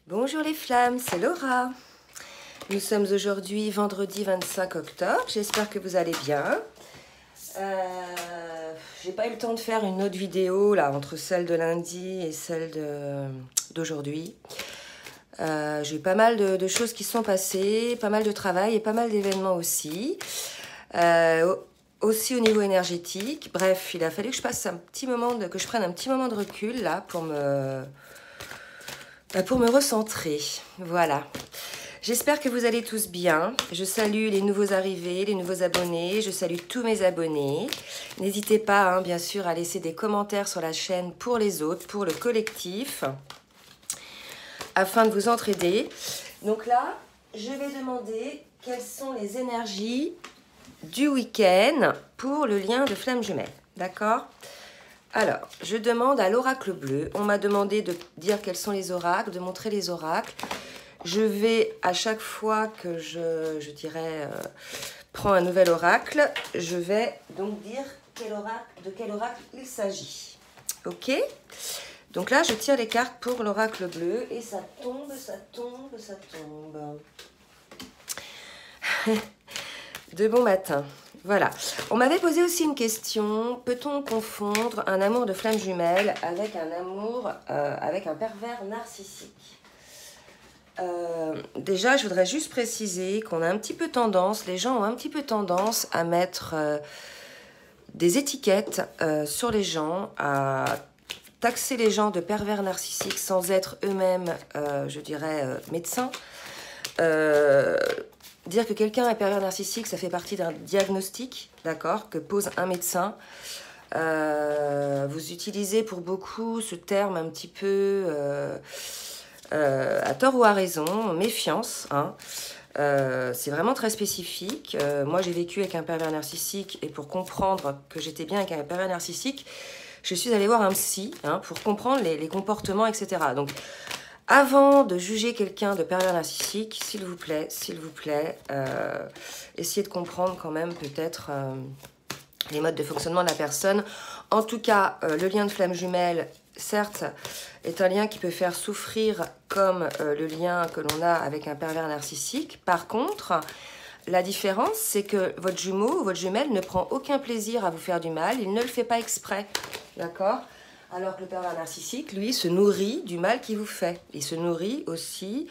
Bonjour les flammes, c'est Laura. Nous sommes aujourd'hui vendredi 25 octobre. J'espère que vous allez bien. J'ai pas eu le temps de faire une autre vidéo là entre celle de lundi et celle d'aujourd'hui. J'ai eu pas mal de choses qui sont passées, pas mal de travail et pas mal d'événements aussi. Aussi au niveau énergétique. Bref, il a fallu que je passe que je prenne un petit moment de recul là pour me recentrer. Voilà. J'espère que vous allez tous bien. Je salue les nouveaux arrivés, les nouveaux abonnés. Je salue tous mes abonnés. N'hésitez pas, bien sûr, à laisser des commentaires sur la chaîne pour les autres, pour le collectif, afin de vous entraider. Donc là, je vais demander quelles sont les énergies du week-end pour le lien de flamme jumelle. D'accord ? Alors, je demande à l'oracle bleu. On m'a demandé de dire quels sont les oracles, de montrer les oracles. Je vais, à chaque fois que je dirais, prends un nouvel oracle, je vais donc dire de quel oracle il s'agit. Ok ? Donc là, je tire les cartes pour l'oracle bleu et ça tombe, ça tombe, ça tombe. De bon matin. Voilà. On m'avait posé aussi une question. Peut-on confondre un amour de flamme jumelle avec un amour, avec un pervers narcissique ? Déjà, je voudrais juste préciser qu'on a un petit peu tendance, les gens ont un petit peu tendance à mettre des étiquettes sur les gens, à taxer les gens de pervers narcissiques sans être eux-mêmes, je dirais, médecins. Dire que quelqu'un est pervers narcissique, ça fait partie d'un diagnostic, d'accord, que pose un médecin. Vous utilisez pour beaucoup ce terme un petit peu... à tort ou à raison, méfiance. C'est vraiment très spécifique. Moi, j'ai vécu avec un pervers narcissique et pour comprendre que j'étais bien avec un pervers narcissique, je suis allée voir un psy pour comprendre les comportements, etc. Donc, avant de juger quelqu'un de pervers narcissique, s'il vous plaît, essayez de comprendre quand même peut-être les modes de fonctionnement de la personne. En tout cas, le lien de flamme jumelle, certes, est un lien qui peut faire souffrir comme le lien que l'on a avec un pervers narcissique. Par contre, la différence, c'est que votre jumeau ou votre jumelle ne prend aucun plaisir à vous faire du mal. Il ne le fait pas exprès, d'accord ? Alors que le pervers narcissique, lui, se nourrit du mal qu'il vous fait. Il se nourrit aussi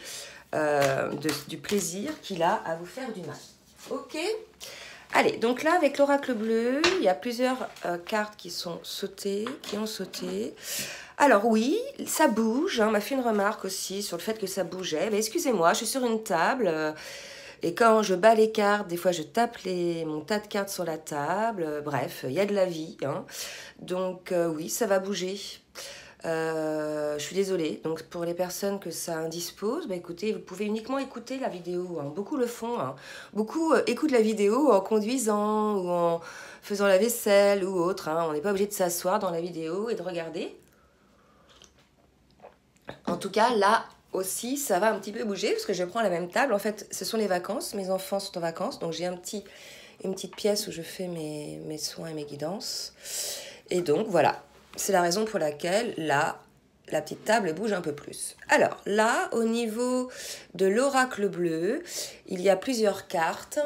du plaisir qu'il a à vous faire du mal. Ok ? Allez, donc là, avec l'oracle bleu, il y a plusieurs cartes qui ont sauté. Alors oui, ça bouge. On m'a fait une remarque aussi sur le fait que ça bougeait. Mais excusez-moi, je suis sur une table. Et quand je bats les cartes, des fois je tape mon tas de cartes sur la table. Bref, il y a de la vie. Donc oui, ça va bouger. Je suis désolée. Donc pour les personnes que ça indispose, écoutez, vous pouvez uniquement écouter la vidéo. Beaucoup le font. Beaucoup écoutent la vidéo en conduisant ou en faisant la vaisselle ou autre. On n'est pas obligé de s'asseoir dans la vidéo et de regarder. En tout cas, là aussi, ça va un petit peu bouger parce que je prends la même table. En fait, ce sont les vacances. Mes enfants sont en vacances. Donc j'ai une petite pièce où je fais mes soins et mes guidances. Et donc voilà. C'est la raison pour laquelle, là, la petite table bouge un peu plus. Alors, là, au niveau de l'oracle bleu, il y a plusieurs cartes.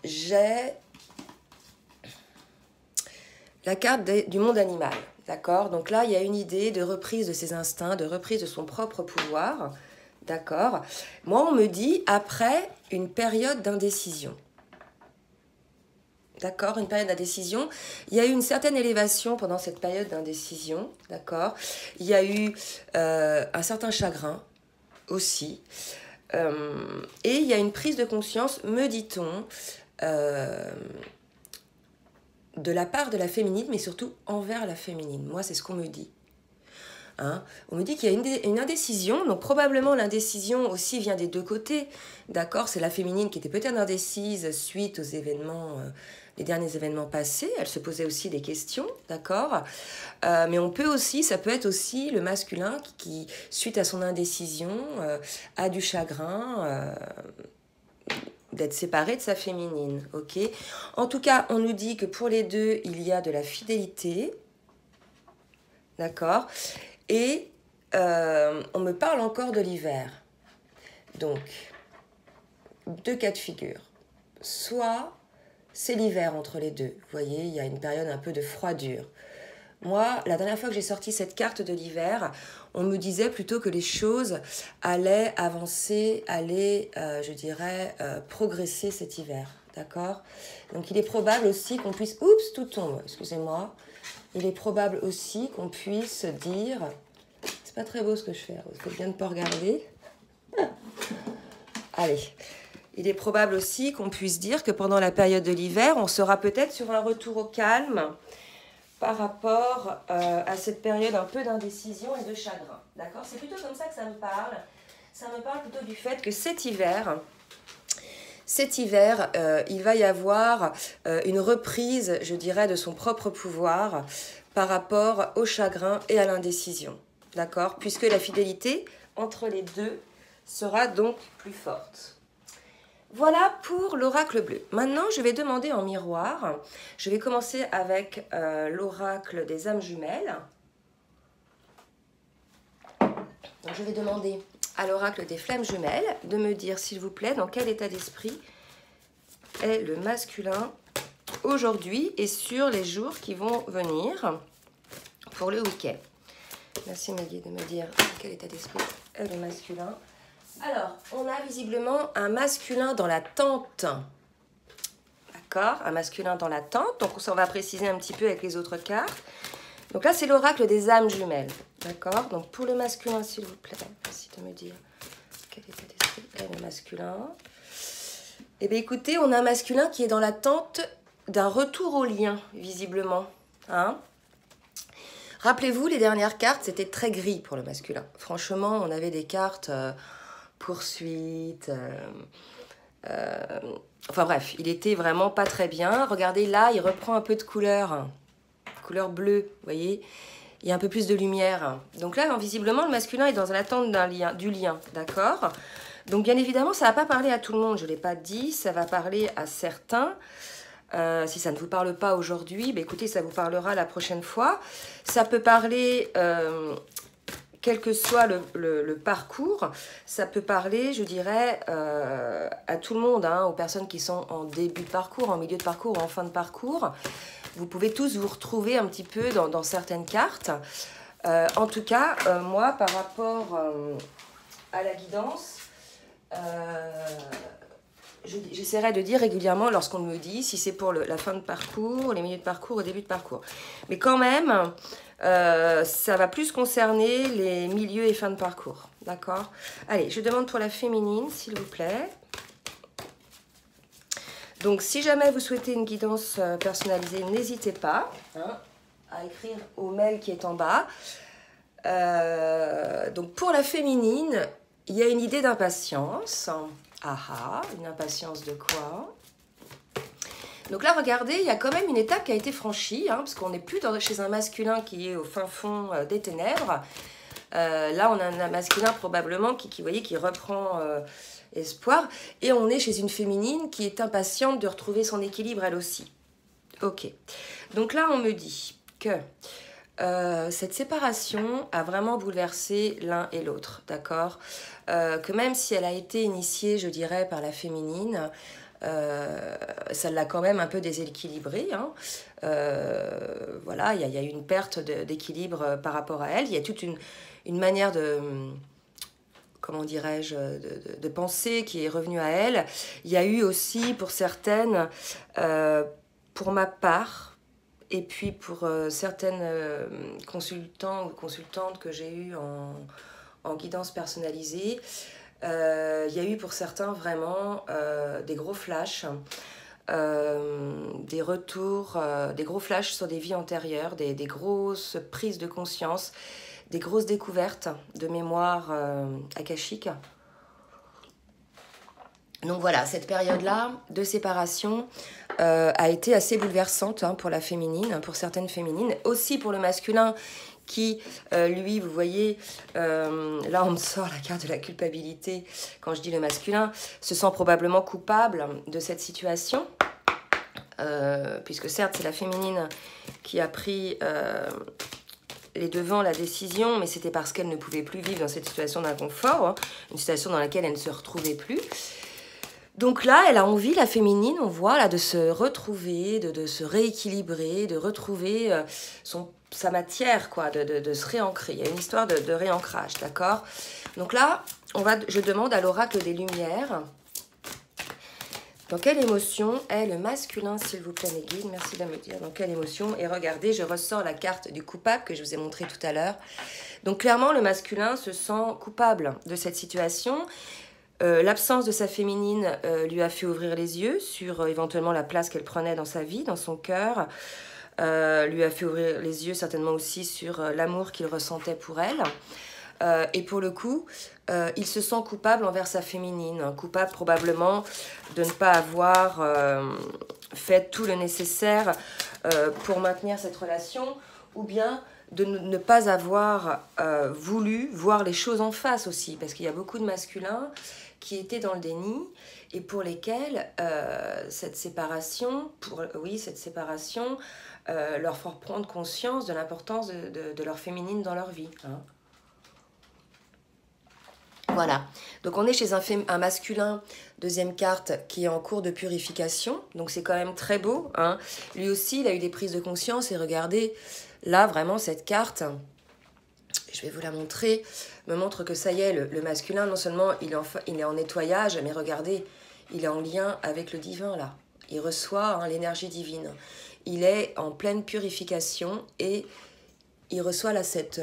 J'ai la carte du monde animal, d'accord ? Donc là, il y a une idée de reprise de ses instincts, de reprise de son propre pouvoir, d'accord ? Moi, on me dit, après une période d'indécision. D'accord, une période d'indécision. Il y a eu une certaine élévation pendant cette période d'indécision, d'accord. Il y a eu un certain chagrin aussi. Et il y a une prise de conscience, me dit-on, de la part de la féminine, mais surtout envers la féminine. Moi, c'est ce qu'on me dit. On me dit qu'il y a une indécision, donc probablement l'indécision aussi vient des deux côtés, d'accord. C'est la féminine qui était peut-être indécise suite aux événements, les derniers événements passés, elle se posait aussi des questions, d'accord. Mais ça peut être aussi le masculin qui suite à son indécision, a du chagrin, d'être séparé de sa féminine, ok. En tout cas, on nous dit que pour les deux, il y a de la fidélité, d'accord. Et on me parle encore de l'hiver. Donc, deux cas de figure. Soit c'est l'hiver entre les deux. Vous voyez, il y a une période un peu de froidure. Moi, la dernière fois que j'ai sorti cette carte de l'hiver, on me disait plutôt que les choses allaient avancer, allaient, je dirais, progresser cet hiver. D'accord? Donc, il est probable aussi qu'on puisse... Oups, tout tombe, excusez-moi. Il est probable aussi qu'on puisse dire... C'est pas très beau ce que je fais, il faut bien ne pas regarder. Allez. Il est probable aussi qu'on puisse dire que pendant la période de l'hiver, on sera peut-être sur un retour au calme par rapport à cette période un peu d'indécision et de chagrin. D'accord? C'est plutôt comme ça que ça me parle. Ça me parle plutôt du fait que cet hiver, il va y avoir une reprise, je dirais, de son propre pouvoir par rapport au chagrin et à l'indécision. D'accord? Puisque la fidélité entre les deux sera donc plus forte. Voilà pour l'oracle bleu. Maintenant, je vais demander en miroir. Je vais commencer avec l'oracle des âmes jumelles. Donc, je vais demander à l'oracle des flammes jumelles de me dire, s'il vous plaît, dans quel état d'esprit est le masculin aujourd'hui et sur les jours qui vont venir pour le week-end. Merci Maggie de me dire dans quel état d'esprit est le masculin. Alors, on a visiblement un masculin dans la tente. D'accord? Un masculin dans la tente. Donc, ça, on va préciser un petit peu avec les autres cartes. Donc là, c'est l'oracle des âmes jumelles. D'accord? Donc, pour le masculin, s'il vous plaît, merci de me dire quel état d'esprit est le masculin. Eh bien, écoutez, on a un masculin qui est dans l'attente d'un retour au lien, visiblement. Hein? Rappelez-vous, les dernières cartes, c'était très gris pour le masculin. Franchement, on avait des cartes... poursuite, enfin bref, il était vraiment pas très bien. Regardez là, il reprend un peu de couleur bleue, vous voyez, il y a un peu plus de lumière. Donc là, visiblement, le masculin est dans l'attente du lien, d'accord? Donc bien évidemment, ça va pas parler à tout le monde, je l'ai pas dit, ça va parler à certains. Si ça ne vous parle pas aujourd'hui, bah écoutez, ça vous parlera la prochaine fois. Ça peut parler... quel que soit le parcours, ça peut parler, je dirais, à tout le monde, hein, aux personnes qui sont en début de parcours, en milieu de parcours ou en fin de parcours. Vous pouvez tous vous retrouver un petit peu dans certaines cartes. En tout cas, moi, par rapport à la guidance, j'essaierai de dire régulièrement lorsqu'on me dit si c'est pour la fin de parcours, les milieux de parcours ou début de parcours. Mais quand même... ça va plus concerner les milieux et fins de parcours. D'accord? Allez, je demande pour la féminine, s'il vous plaît. Donc, si jamais vous souhaitez une guidance personnalisée, n'hésitez pas à écrire au mail qui est en bas. Donc, pour la féminine, il y a une idée d'impatience. Ah, une impatience de quoi? Donc là, regardez, il y a quand même une étape qui a été franchie, hein, parce qu'on n'est plus chez un masculin qui est au fin fond des ténèbres. Là, on a un masculin probablement qui voyez, qui reprend espoir. Et on est chez une féminine qui est impatiente de retrouver son équilibre elle aussi. Ok. Donc là, on me dit que cette séparation a vraiment bouleversé l'un et l'autre, d'accord? Que même si elle a été initiée, je dirais, par la féminine... ça l'a quand même un peu déséquilibré, hein. Voilà, il y a eu une perte d'équilibre par rapport à elle. Il y a toute une manière de, comment dirais-je, de penser qui est revenue à elle. Il y a eu aussi pour certaines, pour ma part, et puis pour certaines consultants ou consultantes que j'ai eues en guidance personnalisée, il y a eu pour certains vraiment des gros flashs, des retours, des gros flashs sur des vies antérieures, des grosses prises de conscience, des grosses découvertes de mémoire akashique. Donc voilà, cette période-là de séparation a été assez bouleversante pour la féminine, pour certaines féminines, aussi pour le masculin qui, lui, vous voyez, là on me sort la carte de la culpabilité, quand je dis le masculin, se sent probablement coupable de cette situation, puisque certes c'est la féminine qui a pris, les devants, la décision, mais c'était parce qu'elle ne pouvait plus vivre dans cette situation d'inconfort, hein, une situation dans laquelle elle ne se retrouvait plus. Donc là, elle a envie, la féminine, on voit, là, de se retrouver, de se rééquilibrer, de retrouver sa matière, quoi, de se réancrer. Il y a une histoire de réancrage, d'accord? Donc là, je demande à l'oracle des Lumières, dans quelle émotion est le masculin, s'il vous plaît, mes guides? Merci de me dire dans quelle émotion. Et regardez, je ressors la carte du coupable que je vous ai montré tout à l'heure. Donc clairement, le masculin se sent coupable de cette situation. L'absence de sa féminine lui a fait ouvrir les yeux sur éventuellement la place qu'elle prenait dans sa vie, dans son cœur. Lui a fait ouvrir les yeux certainement aussi sur l'amour qu'il ressentait pour elle. Et pour le coup, il se sent coupable envers sa féminine. Coupable probablement de ne pas avoir fait tout le nécessaire pour maintenir cette relation, ou bien de ne pas avoir voulu voir les choses en face aussi. Parce qu'il y a beaucoup de masculins qui étaient dans le déni et pour lesquels cette séparation leur fait prendre conscience de l'importance de leur féminine dans leur vie. Hein. Voilà, donc on est chez un masculin, deuxième carte, qui est en cours de purification, donc c'est quand même très beau. Hein. Lui aussi, il a eu des prises de conscience et regardez, là vraiment cette carte, je vais vous la montrer, me montre que ça y est, le masculin, non seulement il est en nettoyage, mais regardez, il est en lien avec le divin là. Il reçoit l'énergie divine. Il est en pleine purification et il reçoit là cette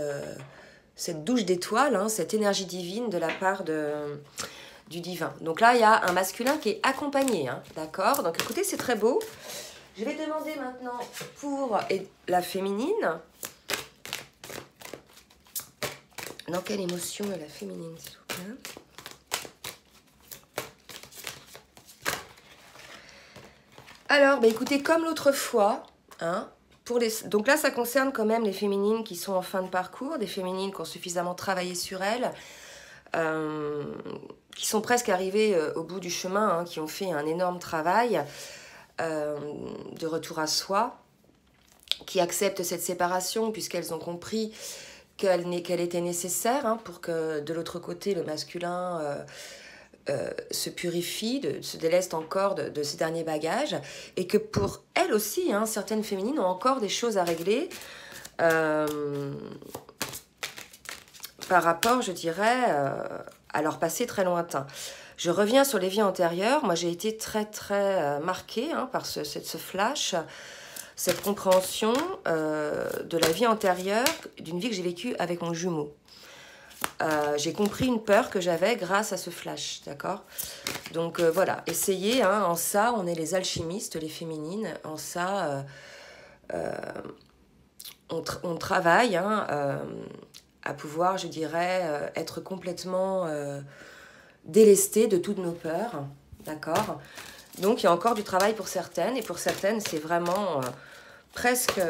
douche d'étoiles, cette énergie divine de la part du divin. Donc là, il y a un masculin qui est accompagné, d'accord? Donc écoutez, c'est très beau. Je vais demander maintenant pour la féminine. Dans quelle émotion est la féminine, s'il vous plaît? Alors, bah écoutez, comme l'autre fois, donc là, ça concerne quand même les féminines qui sont en fin de parcours, des féminines qui ont suffisamment travaillé sur elles, qui sont presque arrivées au bout du chemin, qui ont fait un énorme travail de retour à soi, qui acceptent cette séparation puisqu'elles ont compris qu'elle était nécessaire pour que de l'autre côté, le masculin se purifie, se déleste encore de ses derniers bagages, et que pour elles aussi, certaines féminines ont encore des choses à régler par rapport, je dirais, à leur passé très lointain. Je reviens sur les vies antérieures. Moi, j'ai été très, très marquée par ce flash, cette compréhension de la vie antérieure, d'une vie que j'ai vécue avec mon jumeau. J'ai compris une peur que j'avais grâce à ce flash, d'accord? Donc voilà, essayez, en ça, on est les alchimistes, les féminines, en ça, on travaille à pouvoir, je dirais, être complètement délesté de toutes nos peurs, d'accord? Donc il y a encore du travail pour certaines, et pour certaines, c'est vraiment presque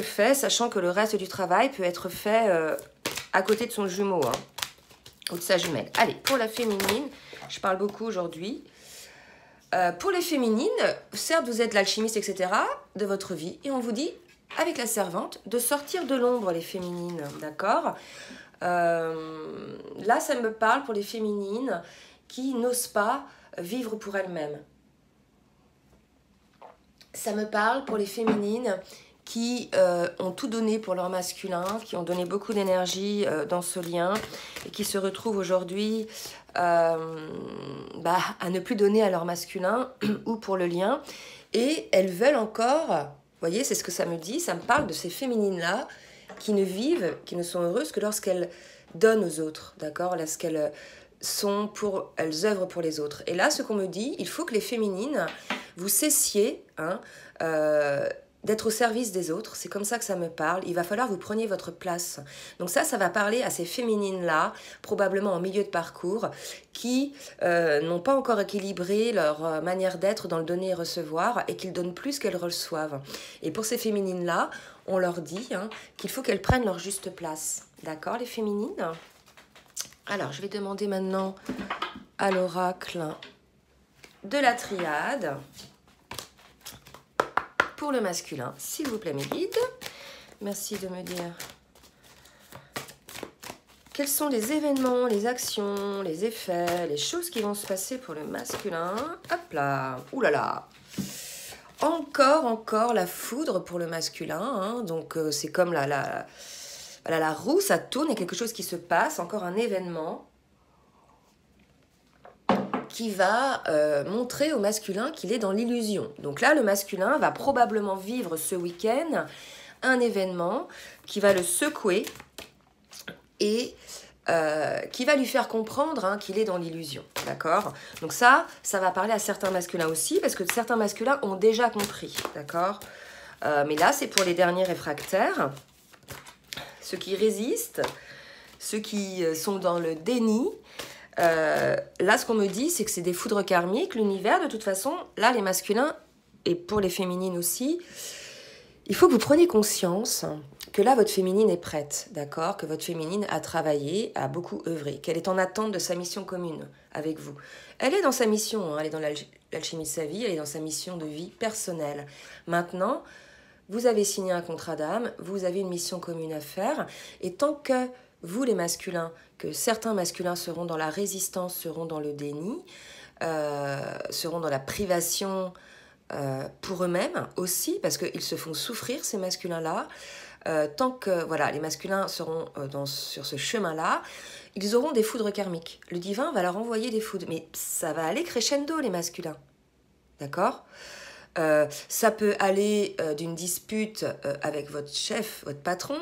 fait, sachant que le reste du travail peut être fait à côté de son jumeau, ou de sa jumelle. Allez, pour la féminine, je parle beaucoup aujourd'hui. Pour les féminines, certes, vous êtes l'alchimiste, etc., de votre vie, et on vous dit, avec la servante, de sortir de l'ombre, les féminines, d'accord? Là, ça me parle pour les féminines qui n'osent pas vivre pour elles-mêmes. Ça me parle pour les féminines qui ont tout donné pour leur masculin, qui ont donné beaucoup d'énergie dans ce lien et qui se retrouvent aujourd'hui à ne plus donner à leur masculin ou pour le lien. Et elles veulent encore, vous voyez, c'est ce que ça me dit, ça me parle de ces féminines-là qui ne vivent, qui ne sont heureuses que lorsqu'elles donnent aux autres, d'accord? Lorsqu'elles elles œuvrent pour les autres. Et là, ce qu'on me dit, il faut que les féminines, vous cessiez d'être au service des autres. C'est comme ça que ça me parle. Il va falloir que vous preniez votre place. Donc ça va parler à ces féminines-là, probablement en milieu de parcours, qui n'ont pas encore équilibré leur manière d'être dans le donner et recevoir, et qu'ils donnent plus qu'elles reçoivent. Et pour ces féminines-là, on leur dit qu'il faut qu'elles prennent leur juste place. D'accord, les féminines? Alors, je vais demander maintenant à l'oracle de la triade pour le masculin, s'il vous plaît, mes guides. Merci de me dire. Quels sont les événements, les actions, les effets, les choses qui vont se passer pour le masculin? Hop là. Ouh là là. Encore la foudre pour le masculin. Hein. Donc, c'est comme voilà, la roue, ça tourne, il y a quelque chose qui se passe. Encore un événement qui va montrer au masculin qu'il est dans l'illusion. Donc là, le masculin va probablement vivre ce week-end un événement qui va le secouer et qui va lui faire comprendre hein, qu'il est dans l'illusion, d'accord? Donc ça va parler à certains masculins aussi, parce que certains masculins ont déjà compris, d'accord? Mais là, c'est pour les derniers réfractaires, ceux qui résistent, ceux qui sont dans le déni. Là, ce qu'on me dit, c'est que c'est des foudres karmiques, l'univers, de toute façon, là, les masculins, et pour les féminines aussi, il faut que vous preniez conscience que là, votre féminine est prête, d'accord? Que votre féminine a travaillé, a beaucoup œuvré, qu'elle est en attente de sa mission commune avec vous. Elle est dans sa mission, hein, elle est dans l'alchimie de sa vie, elle est dans sa mission de vie personnelle. Maintenant, vous avez signé un contrat d'âme, vous avez une mission commune à faire, et tant que vous, les masculins, que certains masculins seront dans la résistance, seront dans le déni, seront dans la privation pour eux-mêmes aussi, parce qu'ils se font souffrir, ces masculins-là. Tant que voilà, les masculins seront sur ce chemin-là, ils auront des foudres karmiques. Le divin va leur envoyer des foudres, mais ça va aller crescendo, les masculins. D'accord ? Ça peut aller d'une dispute avec votre chef, votre patron,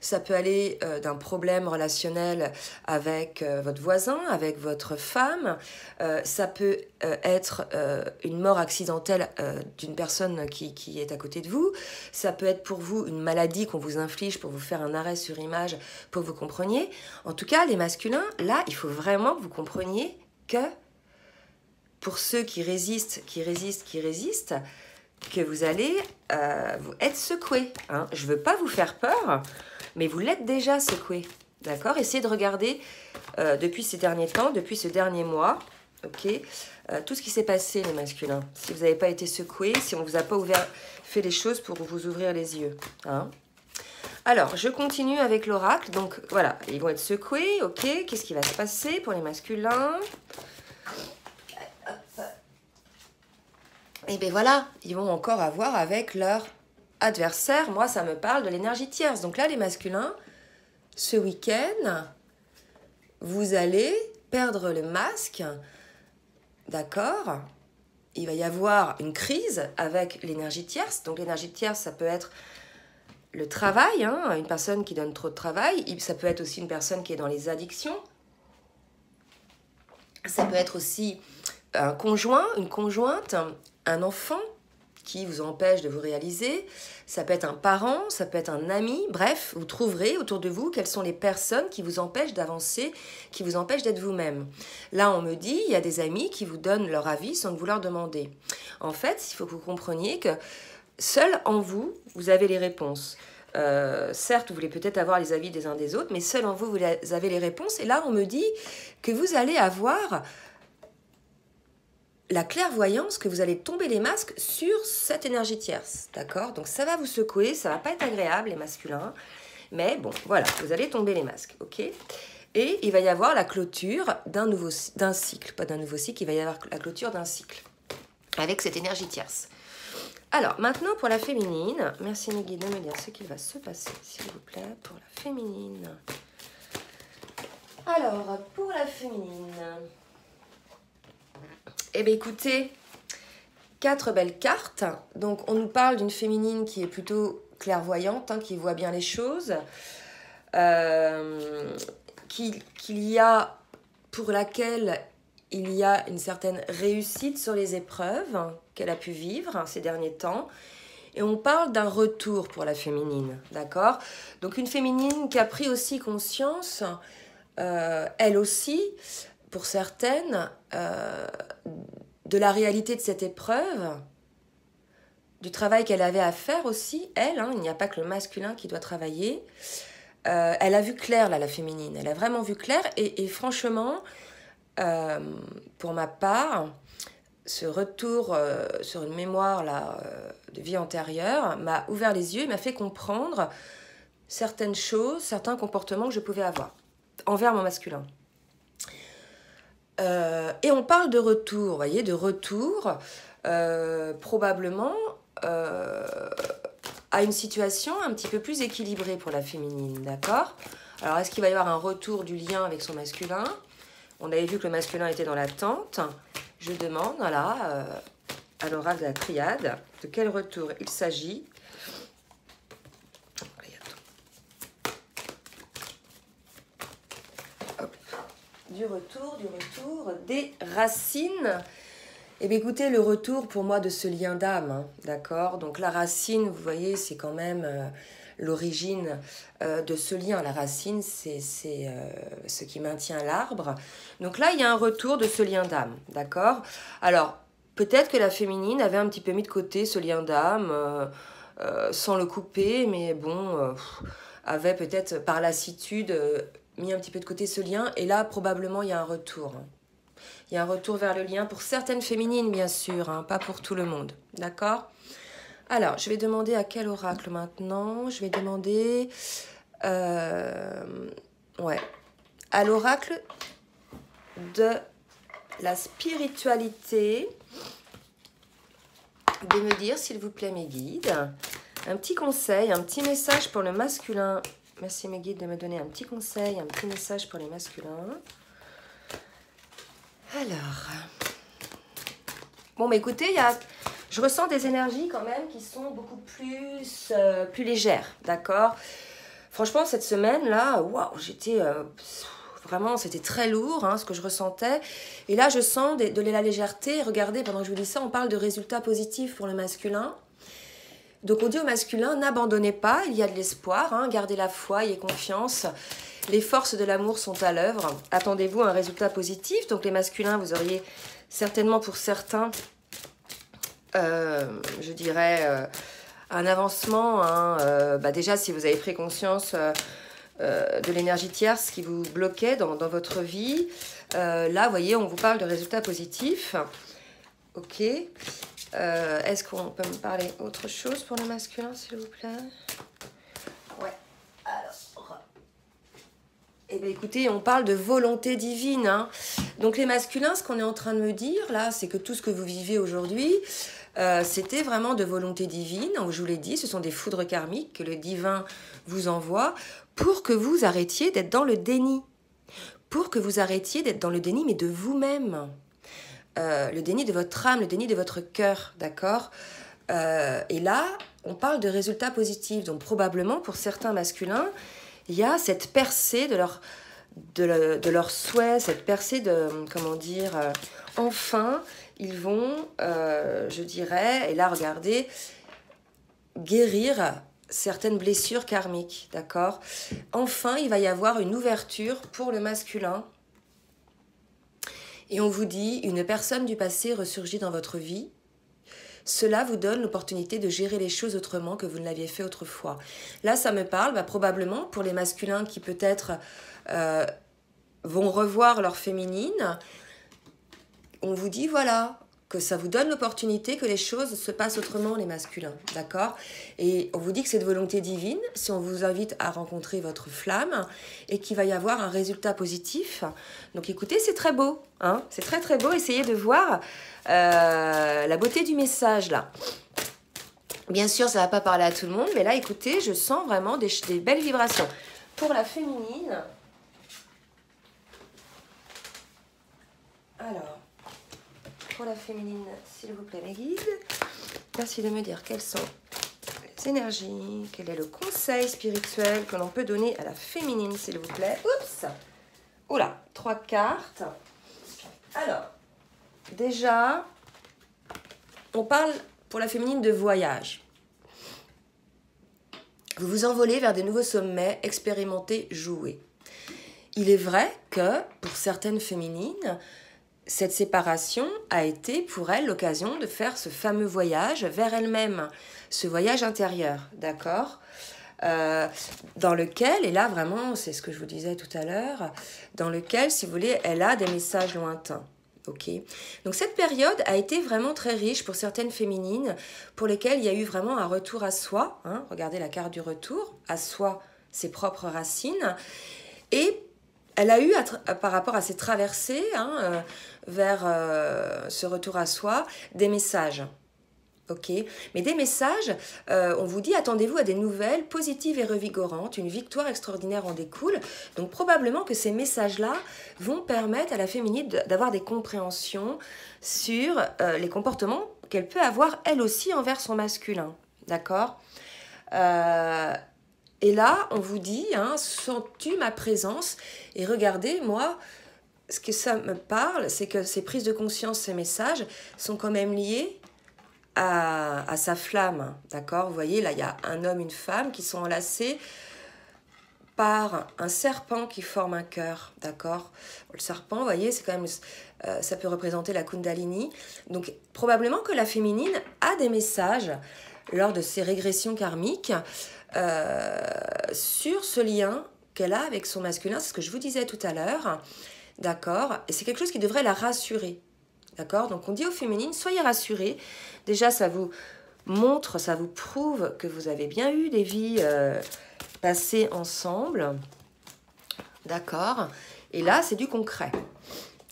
ça peut aller d'un problème relationnel avec votre voisin, avec votre femme, ça peut être une mort accidentelle d'une personne qui est à côté de vous, ça peut être pour vous une maladie qu'on vous inflige pour vous faire un arrêt sur image pour que vous compreniez. En tout cas, les masculins, là, il faut vraiment que vous compreniez que pour ceux qui résistent, que vous allez vous être secoués. Hein. Je ne veux pas vous faire peur, mais vous l'êtes déjà secoués. D'accord? Essayez de regarder depuis ces derniers temps, depuis ce dernier mois, ok, tout ce qui s'est passé, les masculins. Si vous n'avez pas été secoués, si on ne vous a pas fait les choses pour vous ouvrir les yeux. Hein. Alors, je continue avec l'oracle. Donc, voilà, ils vont être secoués, ok. Qu'est-ce qui va se passer pour les masculins? Et bien voilà, ils vont encore avoir avec leur adversaire. Moi, ça me parle de l'énergie tierce. Donc là, les masculins, ce week-end, vous allez perdre le masque, d'accord? Il va y avoir une crise avec l'énergie tierce. Donc l'énergie tierce, ça peut être le travail, hein, une personne qui donne trop de travail. Ça peut être aussi une personne qui est dans les addictions. Ça peut être aussi un conjoint, une conjointe, un enfant qui vous empêche de vous réaliser, ça peut être un parent, ça peut être un ami, bref, vous trouverez autour de vous quelles sont les personnes qui vous empêchent d'avancer, qui vous empêchent d'être vous-même. Là, on me dit, il y a des amis qui vous donnent leur avis sans que vous leur demandez. En fait, il faut que vous compreniez que seul en vous, vous avez les réponses. Certes, vous voulez peut-être avoir les avis des uns des autres, mais seul en vous, vous avez les réponses. Et là, on me dit que vous allez avoir la clairvoyance, que vous allez tomber les masques sur cette énergie tierce, d'accord? Donc ça va vous secouer, ça va pas être agréable les masculins, mais bon, voilà, vous allez tomber les masques, ok? Et il va y avoir la clôture d'un cycle, pas d'un nouveau cycle, il va y avoir la clôture d'un cycle, avec cette énergie tierce. Alors, maintenant pour la féminine, merci mes guides de me dire ce qu'il va se passer, s'il vous plaît, pour la féminine. Alors, pour la féminine... Eh bien, écoutez, 4 belles cartes. Donc, on nous parle d'une féminine qui est plutôt clairvoyante, hein, qui voit bien les choses, pour laquelle il y a une certaine réussite sur les épreuves qu'elle a pu vivre ces derniers temps. Et on parle d'un retour pour la féminine, d'accord? Donc, une féminine qui a pris aussi conscience, elle aussi, pour certaines, de la réalité de cette épreuve, du travail qu'elle avait à faire aussi, elle, hein, il n'y a pas que le masculin qui doit travailler. Elle a vu clair, là, la féminine, elle a vraiment vu clair, et franchement, pour ma part, ce retour sur une mémoire là, de vie antérieure m'a ouvert les yeux, m'a fait comprendre certaines choses, certains comportements que je pouvais avoir envers mon masculin. Et on parle de retour, vous voyez, de retour, probablement à une situation un petit peu plus équilibrée pour la féminine, d'accord? Alors, est-ce qu'il va y avoir un retour du lien avec son masculin? On avait vu que le masculin était dans l'attente. Je demande, voilà, à l'oracle de la triade, de quel retour il s'agit. Du retour des racines. Eh bien, écoutez, le retour pour moi de ce lien d'âme, hein, d'accord? Donc la racine, vous voyez, c'est quand même l'origine de ce lien. La racine, c'est ce qui maintient l'arbre. Donc là, il y a un retour de ce lien d'âme, d'accord? Alors, peut-être que la féminine avait un petit peu mis de côté ce lien d'âme, sans le couper, mais bon, avait peut-être par lassitude mis un petit peu de côté ce lien. Et là, probablement, il y a un retour. Il y a un retour vers le lien pour certaines féminines, bien sûr, hein, pas pour tout le monde. D'accord? Alors, je vais demander à quel oracle maintenant? Je vais demander à l'oracle de la spiritualité de me dire, s'il vous plaît, mes guides, un petit conseil, un petit message pour le masculin. Merci, mes guides, de me donner un petit conseil, un petit message pour les masculins. Alors, bon, mais écoutez, je ressens des énergies quand même qui sont beaucoup plus légères, d'accord? Franchement, cette semaine-là, waouh, j'étais vraiment, c'était très lourd, hein, ce que je ressentais. Et là, je sens de la légèreté. Regardez, pendant que je vous dis ça, on parle de résultats positifs pour le masculin. Donc, on dit au masculin, n'abandonnez pas, il y a de l'espoir, hein, gardez la foi, ayez confiance. Les forces de l'amour sont à l'œuvre. Attendez-vous à un résultat positif. Donc les masculins, vous auriez certainement pour certains, je dirais, un avancement. Hein, déjà, si vous avez pris conscience de l'énergie tierce qui vous bloquait dans votre vie, là, vous voyez, on vous parle de résultats positifs. Ok. Est-ce qu'on peut me parler autre chose pour le masculin, s'il vous plaît? Ouais. Alors... Eh bien, écoutez, on parle de volonté divine. Hein. Donc, les masculins, ce qu'on est en train de me dire, là, c'est que tout ce que vous vivez aujourd'hui, c'était vraiment de volonté divine. Donc, je vous l'ai dit, ce sont des foudres karmiques que le divin vous envoie pour que vous arrêtiez d'être dans le déni. Pour que vous arrêtiez d'être dans le déni, mais de vous-même. Le déni de votre âme, le déni de votre cœur, d'accord? Et là, on parle de résultats positifs. Donc, probablement, pour certains masculins, il y a cette percée de leur souhait, cette percée de, comment dire, enfin, ils vont, je dirais, et là, regardez, guérir certaines blessures karmiques, d'accord? Enfin, il va y avoir une ouverture pour le masculin. Et on vous dit, une personne du passé ressurgit dans votre vie. Cela vous donne l'opportunité de gérer les choses autrement que vous ne l'aviez fait autrefois. Là, ça me parle probablement pour les masculins qui peut-être vont revoir leur féminine. On vous dit, voilà, que ça vous donne l'opportunité que les choses se passent autrement, les masculins, d'accord? Et on vous dit que c'est de volonté divine, si on vous invite à rencontrer votre flamme, et qu'il va y avoir un résultat positif. Donc écoutez, c'est très beau, hein? C'est très très beau, essayez de voir la beauté du message, là. Bien sûr, ça ne va pas parler à tout le monde, mais là, écoutez, je sens vraiment des belles vibrations. Pour la féminine, alors... Pour la féminine, s'il vous plaît, mes guides, merci de me dire quelles sont les énergies, quel est le conseil spirituel que l'on peut donner à la féminine, s'il vous plaît. Oups! Oula, 3 cartes. Alors, déjà, on parle pour la féminine de voyage. Vous vous envolez vers des nouveaux sommets, expérimentez, jouez. Il est vrai que, pour certaines féminines, cette séparation a été pour elle l'occasion de faire ce fameux voyage vers elle-même, ce voyage intérieur, d'accord? Dans lequel, et là vraiment, c'est ce que je vous disais tout à l'heure, dans lequel, si vous voulez, elle a des messages lointains. Ok. Donc cette période a été vraiment très riche pour certaines féminines, pour lesquelles il y a eu vraiment un retour à soi. Hein, regardez la carte du retour, à soi ses propres racines. Et elle a eu, par rapport à ses traversées, vers ce retour à soi, des messages. Ok, mais des messages, on vous dit, attendez-vous à des nouvelles positives et revigorantes, une victoire extraordinaire en découle. Donc probablement que ces messages-là vont permettre à la féminine d'avoir des compréhensions sur les comportements qu'elle peut avoir elle aussi envers son masculin. D'accord ? Et là, on vous dit, sens-tu ma présence? Et regardez, moi, ce que ça me parle, c'est que ces prises de conscience, ces messages, sont quand même liés à sa flamme, d'accord? Vous voyez, là, il y a un homme, une femme qui sont enlacés par un serpent qui forme un cœur, d'accord? Le serpent, vous voyez, c'est quand même, ça peut représenter la Kundalini. Donc, probablement que la féminine a des messages lors de ses régressions karmiques sur ce lien qu'elle a avec son masculin. C'est ce que je vous disais tout à l'heure, d'accord? Et c'est quelque chose qui devrait la rassurer. D'accord? Donc on dit aux féminines, soyez rassurées. Déjà, ça vous montre, ça vous prouve que vous avez bien eu des vies passées ensemble. D'accord? Et là, c'est du concret.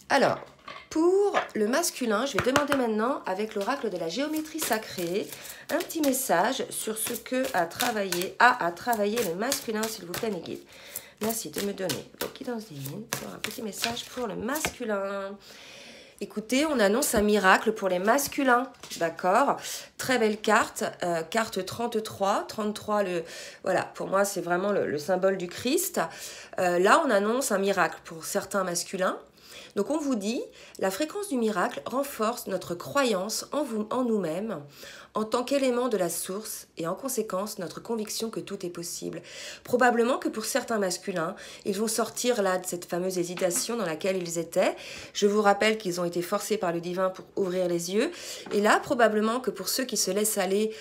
Alors, pour le masculin, je vais demander maintenant, avec l'oracle de la géométrie sacrée, un petit message sur ce que a à travailler le masculin, s'il vous plaît, mes guides. Merci de me donner vos guidances divines pour un petit message pour le masculin. Écoutez, on annonce un miracle pour les masculins, d'accord? Très belle carte, carte 33. 33, voilà, pour moi, c'est vraiment le symbole du Christ. Là, on annonce un miracle pour certains masculins. Donc, on vous dit, la fréquence du miracle renforce notre croyance en nous-mêmes, en tant qu'élément de la source et en conséquence notre conviction que tout est possible. Probablement que pour certains masculins, ils vont sortir là de cette fameuse hésitation dans laquelle ils étaient. Je vous rappelle qu'ils ont été forcés par le divin pour ouvrir les yeux. Et là, probablement que pour ceux qui se laissent aller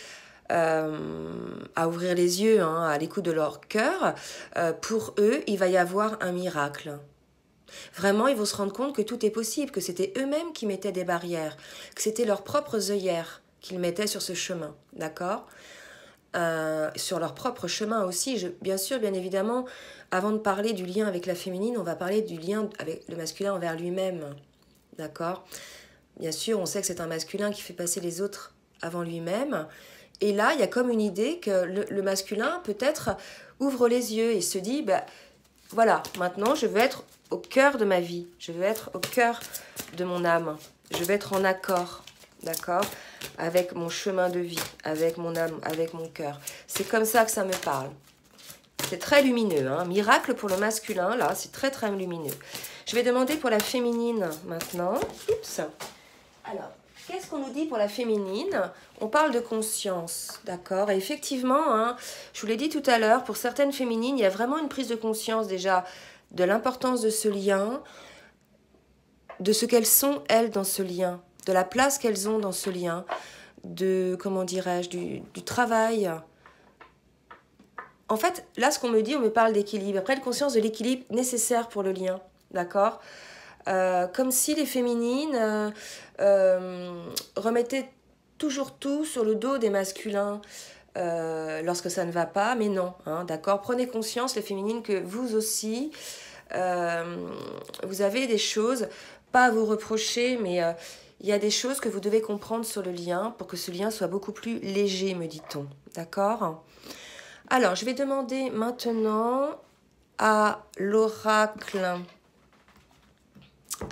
à ouvrir les yeux, à l'écoute de leur cœur, pour eux, il va y avoir un miracle. Vraiment, ils vont se rendre compte que tout est possible, que c'était eux-mêmes qui mettaient des barrières, que c'était leurs propres œillères qu'ils mettaient sur ce chemin, d'accord? Sur leur propre chemin aussi. Bien sûr, bien évidemment, avant de parler du lien avec la féminine, on va parler du lien avec le masculin envers lui-même, d'accord? Bien sûr, on sait que c'est un masculin qui fait passer les autres avant lui-même. Et là, il y a comme une idée que le masculin, peut-être, ouvre les yeux et se dit, voilà, maintenant, je veux être au cœur de ma vie. Je veux être au cœur de mon âme. Je veux être en accord, d'accord, avec mon chemin de vie, avec mon âme, avec mon cœur. C'est comme ça que ça me parle. C'est très lumineux, Miracle pour le masculin, là, c'est très, très lumineux. Je vais demander pour la féminine maintenant. Oups. Alors, qu'est-ce qu'on nous dit pour la féminine? On parle de conscience, d'accord? Et effectivement, je vous l'ai dit tout à l'heure, pour certaines féminines, il y a vraiment une prise de conscience déjà de l'importance de ce lien, de ce qu'elles sont, elles, dans ce lien, de la place qu'elles ont dans ce lien, de, comment dirais-je, du travail. En fait, là, ce qu'on me dit, on me parle d'équilibre. Après, conscience de l'équilibre nécessaire pour le lien, d'accord? Comme si les féminines remettaient toujours tout sur le dos des masculins lorsque ça ne va pas, mais non, d'accord? Prenez conscience, les féminines, que vous aussi, vous avez des choses, pas à vous reprocher, mais il y a des choses que vous devez comprendre sur le lien pour que ce lien soit beaucoup plus léger, me dit-on, d'accord? Alors, je vais demander maintenant à l'oracle.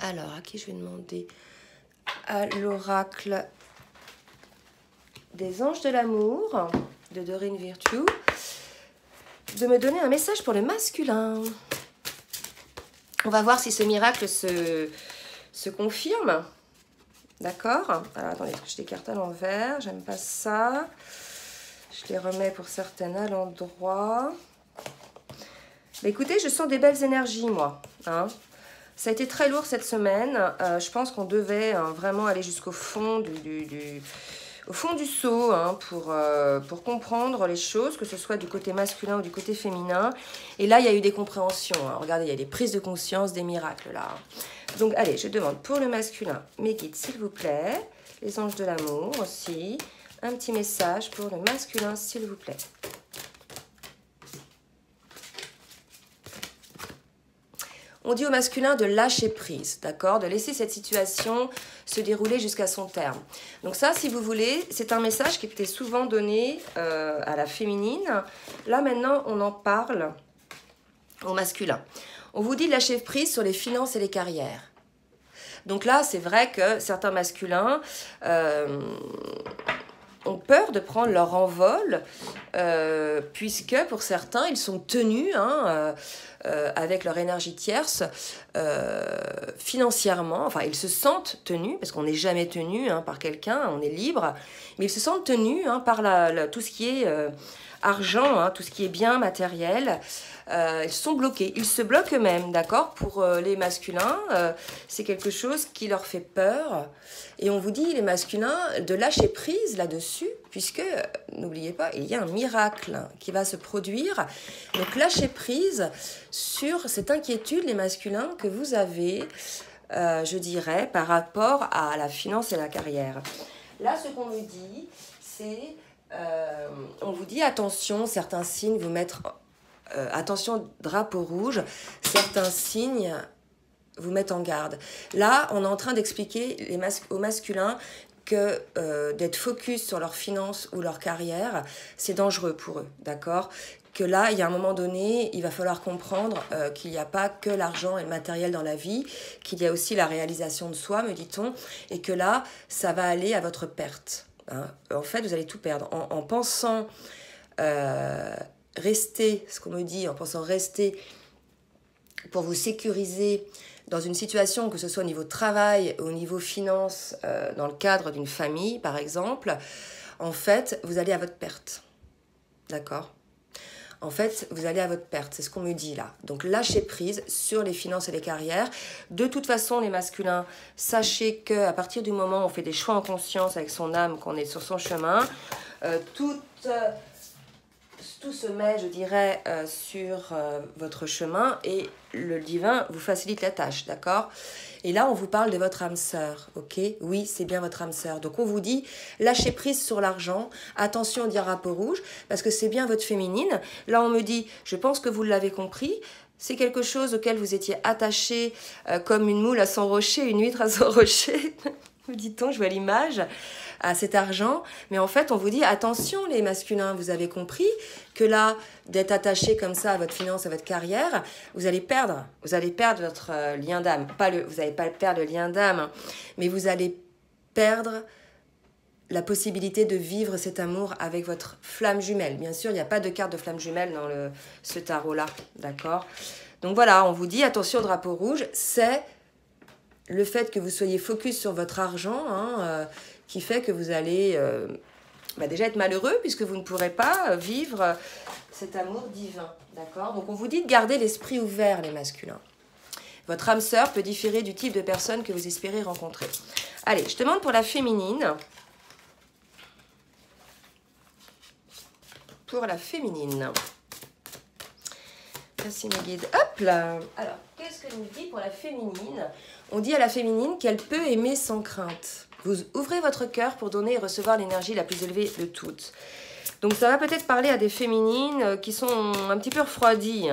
Alors, à qui je vais demander? À l'oracle des anges de l'amour, de Doreen Virtue, de me donner un message pour le masculin. On va voir si ce miracle se confirme. D'accord? Alors, attendez, je l'écarte à l'envers. J'aime pas ça. Je les remets pour certaines à l'endroit. Écoutez, je sens des belles énergies, moi. Ça a été très lourd cette semaine. Je pense qu'on devait vraiment aller jusqu'au fond au fond du seau pour comprendre les choses, que ce soit du côté masculin ou du côté féminin. Et là, il y a eu des compréhensions. Regardez, il y a des prises de conscience, des miracles là. Donc, allez, je demande pour le masculin, mes guides, s'il vous plaît. Les anges de l'amour aussi. Un petit message pour le masculin, s'il vous plaît. On dit au masculin de lâcher prise, d'accord? De laisser cette situation se dérouler jusqu'à son terme. Donc ça, si vous voulez, c'est un message qui était souvent donné à la féminine. Là, maintenant, on en parle au masculin. On vous dit de lâcher prise sur les finances et les carrières. Donc là, c'est vrai que certains masculins ont peur de prendre leur envol, puisque pour certains, ils sont tenus avec leur énergie tierce financièrement. Enfin, ils se sentent tenus, parce qu'on n'est jamais tenu par quelqu'un, on est libre, mais ils se sentent tenus par tout ce qui est argent, tout ce qui est bien matériel. Ils sont bloqués, ils se bloquent eux-mêmes, d'accord? Pour les masculins, c'est quelque chose qui leur fait peur. Et on vous dit, les masculins, de lâcher prise là-dessus, puisque, n'oubliez pas, il y a un miracle qui va se produire. Donc, lâchez prise sur cette inquiétude, les masculins, que vous avez, je dirais, par rapport à la finance et la carrière. Là, ce qu'on me dit, c'est, on vous dit, attention, certains signes vous mettre... attention, drapeau rouge, certains signes vous mettent en garde. Là, on est en train d'expliquer aux masculins que d'être focus sur leurs finances ou leur carrière, c'est dangereux pour eux, d'accord? Que là, il y a un moment donné, il va falloir comprendre qu'il n'y a pas que l'argent et le matériel dans la vie, qu'il y a aussi la réalisation de soi, me dit-on, et que là, ça va aller à votre perte. En fait, vous allez tout perdre. En pensant... rester, ce qu'on me dit, en pensant rester pour vous sécuriser dans une situation, que ce soit au niveau travail, au niveau finance, dans le cadre d'une famille, par exemple, en fait, vous allez à votre perte. D'accord? En fait, vous allez à votre perte, c'est ce qu'on me dit là. Donc, lâchez prise sur les finances et les carrières. De toute façon, les masculins, sachez qu'à partir du moment où on fait des choix en conscience avec son âme, qu'on est sur son chemin, tout se met, je dirais, sur votre chemin et le divin vous facilite la tâche, d'accord? Et là, on vous parle de votre âme sœur, ok? Oui, c'est bien votre âme sœur. Donc, on vous dit, lâchez prise sur l'argent, attention au drapeau rouge, parce que c'est bien votre féminine. Là, on me dit, je pense que vous l'avez compris, c'est quelque chose auquel vous étiez attaché comme une moule à son rocher, une huître à son rocher, me dit-on, je vois l'image, à cet argent. Mais en fait, on vous dit, attention les masculins, vous avez compris que là, d'être attaché comme ça à votre finance, à votre carrière, vous allez perdre votre lien d'âme. Vous n'allez pas perdre le lien d'âme, mais vous allez perdre la possibilité de vivre cet amour avec votre flamme jumelle. Bien sûr, il n'y a pas de carte de flamme jumelle dans ce tarot-là, d'accord? Donc voilà, on vous dit, attention au drapeau rouge, c'est le fait que vous soyez focus sur votre argent, qui fait que vous allez déjà être malheureux, puisque vous ne pourrez pas vivre cet amour divin, d'accord? Donc on vous dit de garder l'esprit ouvert, les masculins. Votre âme sœur peut différer du type de personne que vous espérez rencontrer. Allez, je demande pour la féminine. Pour la féminine. Merci mes guides. Hop là. Alors, qu'est-ce que nous dit pour la féminine? On dit à la féminine qu'elle peut aimer sans crainte. Vous ouvrez votre cœur pour donner et recevoir l'énergie la plus élevée de toutes. Donc ça va peut-être parler à des féminines qui sont un petit peu refroidies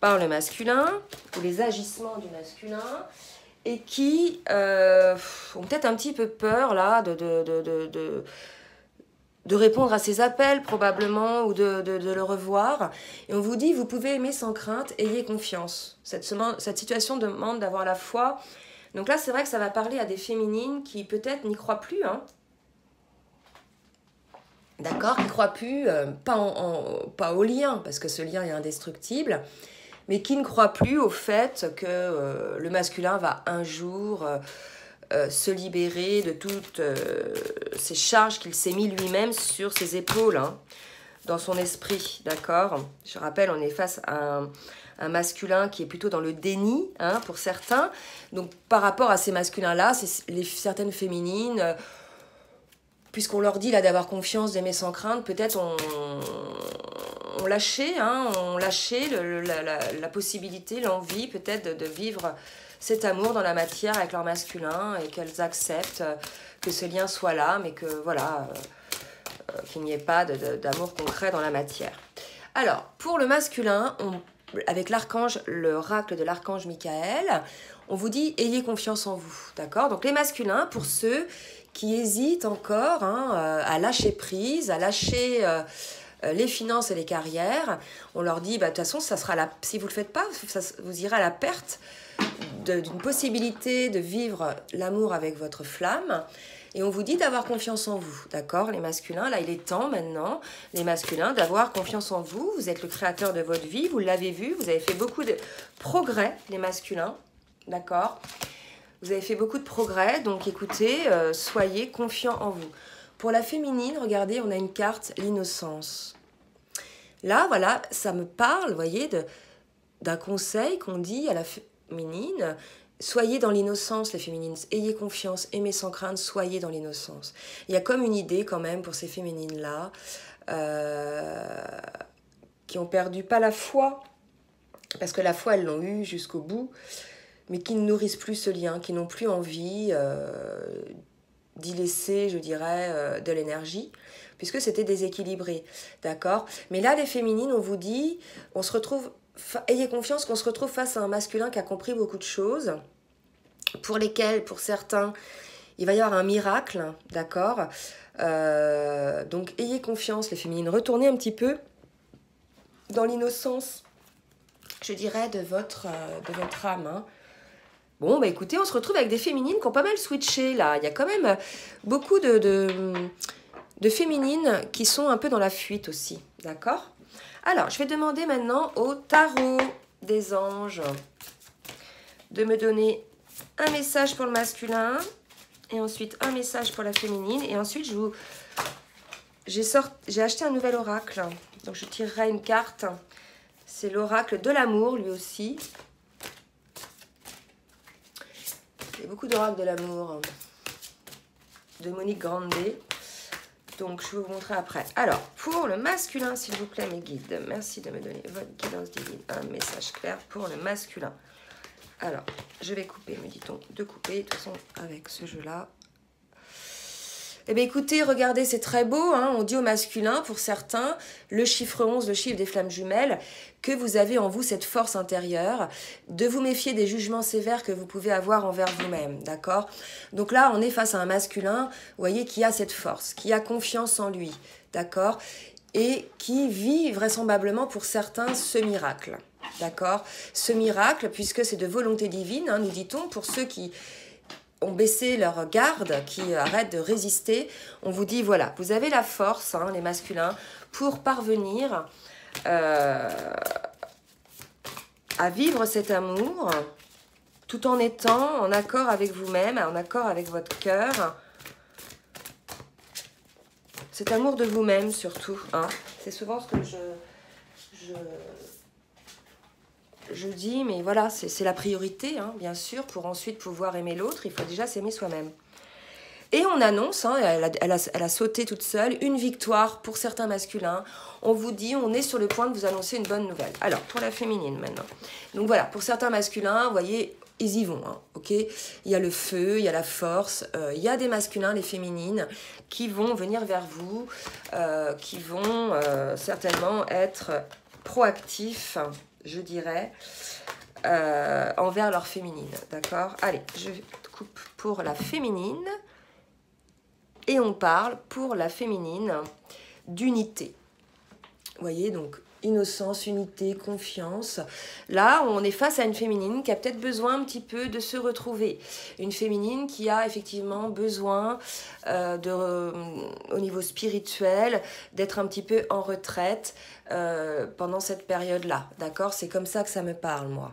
par le masculin, ou les agissements du masculin, et qui ont peut-être un petit peu peur là de répondre à ses appels probablement, ou de le revoir. Et on vous dit, vous pouvez aimer sans crainte, ayez confiance. Cette situation demande d'avoir la foi. Donc là, c'est vrai que ça va parler à des féminines qui peut-être n'y croient plus. D'accord? Qui ne croient plus, pas au lien, parce que ce lien est indestructible, mais qui ne croient plus au fait que le masculin va un jour... se libérer de toutes ces charges qu'il s'est mis lui-même sur ses épaules, dans son esprit, d'accord? Je rappelle, on est face à un masculin qui est plutôt dans le déni, pour certains. Donc, par rapport à ces masculins-là, certaines féminines, puisqu'on leur dit là d'avoir confiance, d'aimer sans crainte, peut-être on lâché, la possibilité, l'envie peut-être de vivre cet amour dans la matière avec leur masculin, et qu'elles acceptent que ce lien soit là, mais que voilà, qu'il n'y ait pas d'amour concret dans la matière. Alors, pour le masculin, on avec l'archange, l'oracle de l'archange Michael, on vous dit ayez confiance en vous, d'accord? Donc les masculins, pour ceux qui hésitent encore à lâcher prise, à lâcher les finances et les carrières, on leur dit, bah, de toute façon, ça sera si vous ne le faites pas, vous irez à la perte d'une possibilité de vivre l'amour avec votre flamme. Et on vous dit d'avoir confiance en vous, d'accord, les masculins? Là, il est temps maintenant, les masculins, d'avoir confiance en vous. Vous êtes le créateur de votre vie, vous l'avez vu, vous avez fait beaucoup de progrès, les masculins, d'accord? Vous avez fait beaucoup de progrès, donc écoutez, soyez confiants en vous. Pour la féminine, regardez, on a une carte, l'innocence. Là, voilà, ça me parle, vous voyez, d'un conseil qu'on dit à la féminine. Soyez dans l'innocence, les féminines. Ayez confiance, aimez sans crainte, soyez dans l'innocence. Il y a comme une idée quand même pour ces féminines-là qui ont perdu pas la foi, parce que la foi, elles l'ont eue jusqu'au bout, mais qui ne nourrissent plus ce lien, qui n'ont plus envie d'y laisser, je dirais, de l'énergie, puisque c'était déséquilibré, d'accord? Mais là, les féminines, on vous dit, on se retrouve, ayez confiance qu'on se retrouve face à un masculin qui a compris beaucoup de choses, pour lesquelles, pour certains, il va y avoir un miracle, d'accord? Donc, ayez confiance, les féminines. Retournez un petit peu dans l'innocence, je dirais, de votre âme, hein. Bon, bah écoutez, on se retrouve avec des féminines qui ont pas mal switché, là. Il y a quand même beaucoup de féminines qui sont un peu dans la fuite aussi, d'accord? Alors, je vais demander maintenant au tarot des anges de me donner un message pour le masculin et ensuite un message pour la féminine. Et ensuite, j'ai acheté un nouvel oracle. Donc, je tirerai une carte. C'est l'oracle de l'amour, lui aussi. Il y a beaucoup d'oracles de l'amour de Monique Grandet. Donc, je vais vous montrer après. Alors, pour le masculin, s'il vous plaît, mes guides, merci de me donner votre guidance divine. Un message clair pour le masculin. Alors, je vais couper, me dit-on, de couper. De toute façon, avec ce jeu-là. Eh bien, écoutez, regardez, c'est très beau, hein. On dit au masculin, pour certains, le chiffre 11, le chiffre des flammes jumelles, que vous avez en vous cette force intérieure, de vous méfier des jugements sévères que vous pouvez avoir envers vous-même, d'accord? Donc là, on est face à un masculin, vous voyez, qui a cette force, qui a confiance en lui, d'accord? Et qui vit vraisemblablement pour certains ce miracle, d'accord? Ce miracle, puisque c'est de volonté divine, hein, nous dit-on, pour ceux qui ont baissé leur garde, qui arrêtent de résister, on vous dit, voilà, vous avez la force, hein, les masculins, pour parvenir à vivre cet amour, tout en étant en accord avec vous-même, en accord avec votre cœur. Cet amour de vous-même, surtout, hein. C'est souvent ce que je dis, mais voilà, c'est la priorité, hein, bien sûr, pour ensuite pouvoir aimer l'autre, il faut déjà s'aimer soi-même. Et on annonce, hein, elle a sauté toute seule, une victoire pour certains masculins. On vous dit, on est sur le point de vous annoncer une bonne nouvelle. Alors, pour la féminine maintenant. Donc voilà, pour certains masculins, vous voyez, ils y vont, hein, ok? Il y a le feu, il y a la force, il y a des masculins, les féminines, qui vont venir vers vous, qui vont certainement être proactifs, je dirais, envers leur féminine, d'accord? Allez, je coupe pour la féminine. Et on parle, pour la féminine, d'unité. Vous voyez, donc, innocence, unité, confiance. Là, on est face à une féminine qui a peut-être besoin un petit peu de se retrouver. Une féminine qui a effectivement besoin, au niveau spirituel, d'être un petit peu en retraite pendant cette période-là. D'accord? C'est comme ça que ça me parle, moi.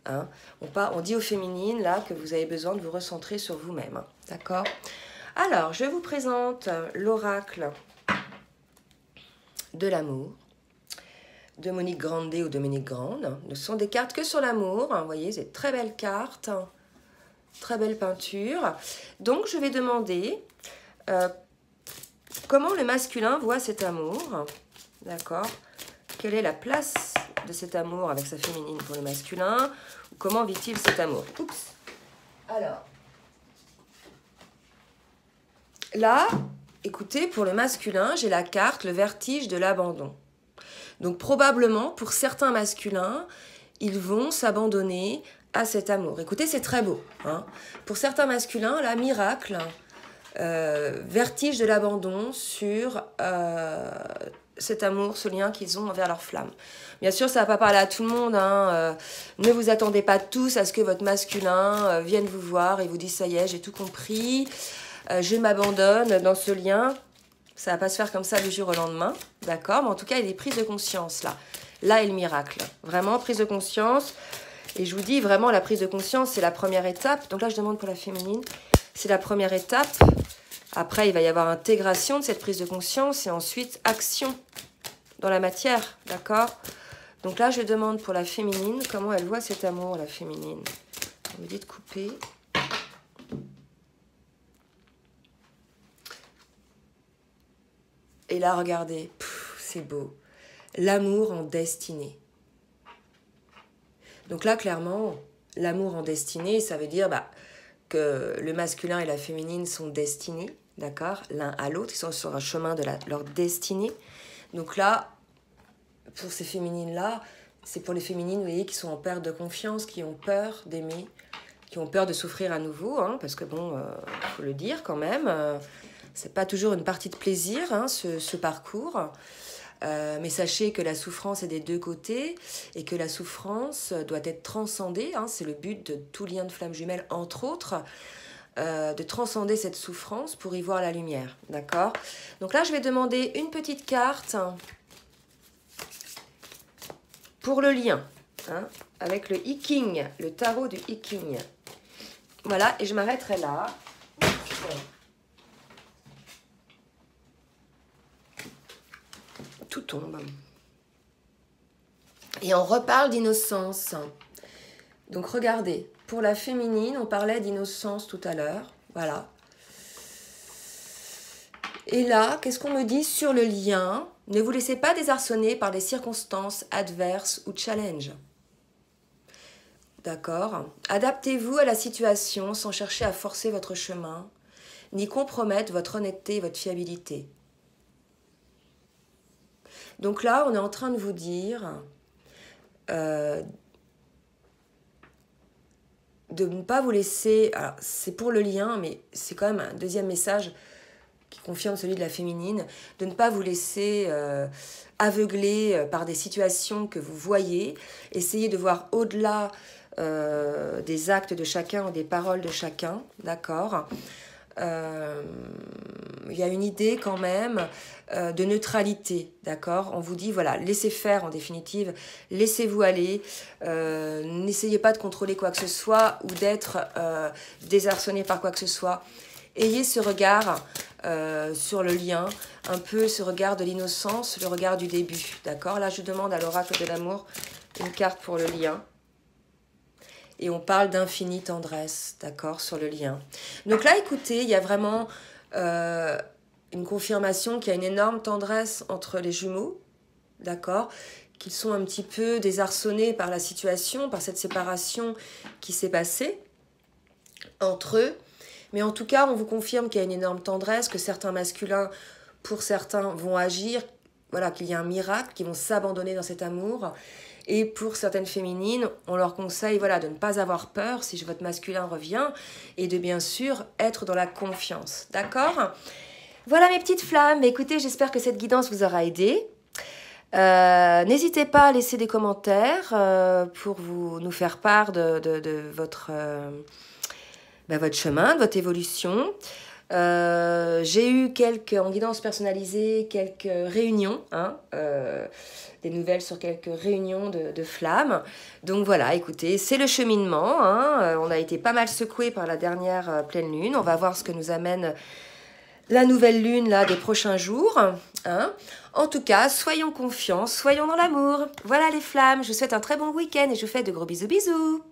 Hein? On dit aux féminines, là, que vous avez besoin de vous recentrer sur vous-même. Hein? D'accord? Alors, je vous présente l'oracle de l'amour de Monique Grandet ou de Monique Grande. Ce sont des cartes que sur l'amour. Vous voyez, c'est très belles cartes, très belle peinture. Donc, je vais demander comment le masculin voit cet amour. D'accord? Quelle est la place de cet amour avec sa féminine pour le masculin? Ou comment vit-il cet amour? Oups. Alors, là, écoutez, pour le masculin, j'ai la carte, le vertige de l'abandon. Donc probablement, pour certains masculins, ils vont s'abandonner à cet amour. Écoutez, c'est très beau. Hein. Pour certains masculins, là, miracle, vertige de l'abandon sur cet amour, ce lien qu'ils ont envers leur flamme. Bien sûr, ça ne va pas parler à tout le monde. Hein. Ne vous attendez pas tous à ce que votre masculin vienne vous voir et vous dise « ça y est, j'ai tout compris, je m'abandonne dans ce lien ». Ça ne va pas se faire comme ça du jour au lendemain, d'accord? Mais en tout cas, il y a des prises de conscience, là. Là est le miracle. Vraiment, prise de conscience. Et je vous dis, vraiment, la prise de conscience, c'est la première étape. Donc là, je demande pour la féminine. C'est la première étape. Après, il va y avoir intégration de cette prise de conscience et ensuite action dans la matière, d'accord? Donc là, je demande pour la féminine, comment elle voit cet amour, la féminine. On me dit de couper. Et là, regardez, c'est beau. L'amour en destinée. Donc là, clairement, l'amour en destinée, ça veut dire que le masculin et la féminine sont destinés, d'accord, l'un à l'autre. Ils sont sur un chemin de leur destinée. Donc là, pour ces féminines-là, c'est pour les féminines, vous voyez, qui sont en perte de confiance, qui ont peur d'aimer, qui ont peur de souffrir à nouveau, hein, parce que bon, faut le dire quand même, c'est pas toujours une partie de plaisir, hein, ce parcours. Mais sachez que la souffrance est des deux côtés et que la souffrance doit être transcendée. Hein, c'est le but de tout lien de flamme jumelle, entre autres, de transcender cette souffrance pour y voir la lumière. D'accord? Donc là, je vais demander une petite carte pour le lien, hein, avec le I King, le tarot du I King. Voilà, et je m'arrêterai là. Tout tombe. Et on reparle d'innocence. Donc regardez, pour la féminine, on parlait d'innocence tout à l'heure. Voilà. Et là, qu'est-ce qu'on me dit sur le lien? Ne vous laissez pas désarçonner par des circonstances adverses ou challenges. D'accord? Adaptez-vous à la situation sans chercher à forcer votre chemin, ni compromettre votre honnêteté et votre fiabilité. Donc là, on est en train de vous dire de ne pas vous laisser... Alors, c'est pour le lien, mais c'est quand même un deuxième message qui confirme celui de la féminine, de ne pas vous laisser aveugler par des situations que vous voyez. Essayez de voir au-delà des actes de chacun ou des paroles de chacun, d'accord? Il y a une idée quand même de neutralité, d'accord? On vous dit, voilà, laissez faire en définitive, laissez-vous aller, n'essayez pas de contrôler quoi que ce soit ou d'être désarçonné par quoi que ce soit. Ayez ce regard sur le lien, un peu ce regard de l'innocence, le regard du début, d'accord? Là, je demande à l'oracle de l'amour une carte pour le lien. Et on parle d'infinie tendresse, d'accord, sur le lien. Donc là, écoutez, il y a vraiment une confirmation qu'il y a une énorme tendresse entre les jumeaux, d'accord, qu'ils sont un petit peu désarçonnés par la situation, par cette séparation qui s'est passée entre eux. Mais en tout cas, on vous confirme qu'il y a une énorme tendresse, que certains masculins, pour certains, vont agir, voilà, qu'il y a un miracle, qu'ils vont s'abandonner dans cet amour. Et pour certaines féminines, on leur conseille, voilà, de ne pas avoir peur si votre masculin revient et de bien sûr être dans la confiance. D'accord? Voilà mes petites flammes. Écoutez, j'espère que cette guidance vous aura aidé. N'hésitez pas à laisser des commentaires pour nous faire part de votre chemin, de votre évolution. J'ai eu en guidance personnalisée, quelques réunions, hein, des nouvelles sur quelques réunions de flammes. Donc voilà, écoutez, c'est le cheminement. Hein, on a été pas mal secoués par la dernière pleine lune. On va voir ce que nous amène la nouvelle lune là, des prochains jours. Hein. En tout cas, soyons confiants, soyons dans l'amour. Voilà les flammes, je vous souhaite un très bon week-end et je vous fais de gros bisous bisous.